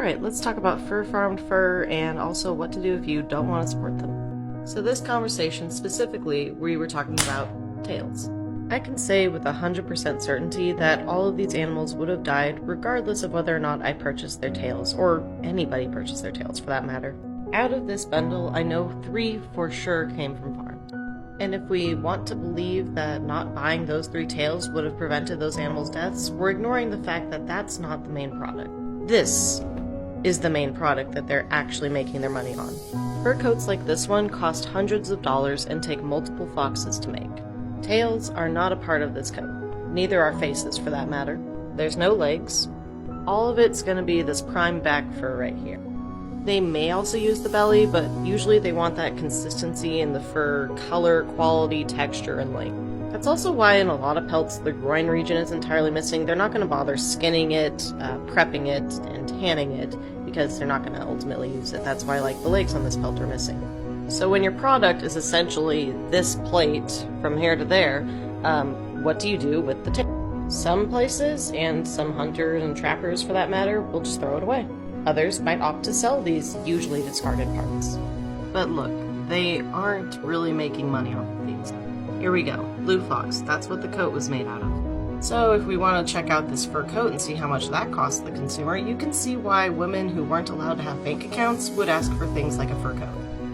Alright, let's talk about fur-farmed fur and also what to do if you don't want to support them. So this conversation specifically, we were talking about tails. I can say with 100% certainty that all of these animals would have died regardless of whether or not I purchased their tails, or anybody purchased their tails for that matter. Out of this bundle, I know 3 for sure came from farm. And if we want to believe that not buying those 3 tails would have prevented those animals' deaths, we're ignoring the fact that that's not the main product. This is the main product that they're actually making their money on. Fur coats like this one cost hundreds of dollars and take multiple foxes to make. Tails are not a part of this coat. Neither are faces, for that matter. There's no legs. All of it's going to be this prime back fur right here. They may also use the belly, but usually they want that consistency in the fur color, quality, texture, and length. That's also why in a lot of pelts the groin region is entirely missing. They're not going to bother skinning it, prepping it, and tanning it, because they're not going to ultimately use it. That's why like the legs on this pelt are missing. So when your product is essentially this plate from here to there, what do you do with the tail? Some places, and some hunters and trappers for that matter, will just throw it away. Others might opt to sell these usually discarded parts. But look, they aren't really making money off of these. Here we go, blue fox, that's what the coat was made out of. So if we want to check out this fur coat and see how much that costs the consumer, you can see why women who weren't allowed to have bank accounts would ask for things like a fur coat.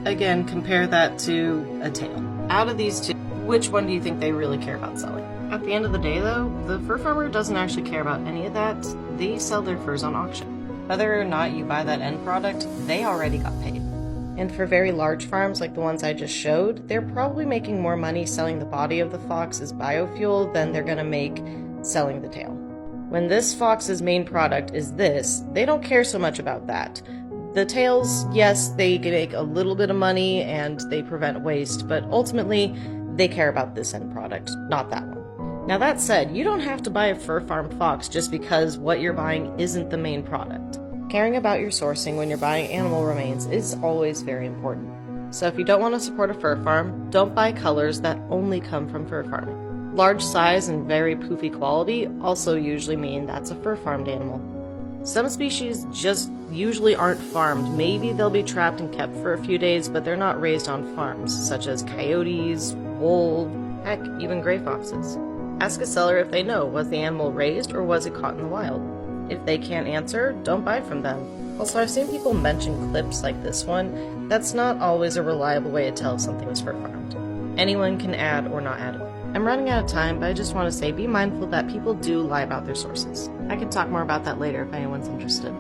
Again, compare that to a tail. Out of these two, which one do you think they really care about selling? At the end of the day though, the fur farmer doesn't actually care about any of that. They sell their furs on auction. Whether or not you buy that end product, they already got paid. And for very large farms like the ones I just showed, they're probably making more money selling the body of the fox as biofuel than they're gonna make selling the tail. When this fox's main product is this, they don't care so much about that. The tails, yes, they make a little bit of money and they prevent waste, but ultimately, they care about this end product, not that one. Now that said, you don't have to buy a fur-farmed fox just because what you're buying isn't the main product. Caring about your sourcing when you're buying animal remains is always very important. So if you don't want to support a fur farm, don't buy colors that only come from fur farming. Large size and very poofy quality also usually mean that's a fur-farmed animal. Some species just usually aren't farmed. Maybe they'll be trapped and kept for a few days, but they're not raised on farms, such as coyotes, wolves, heck, even gray foxes. Ask a seller if they know, was the animal raised or was it caught in the wild? If they can't answer, don't buy from them. Also, I've seen people mention clips like this one. That's not always a reliable way to tell if something is fur farmed. Anyone can add or not add it. I'm running out of time, but I just want to say be mindful that people do lie about their sources. I can talk more about that later if anyone's interested.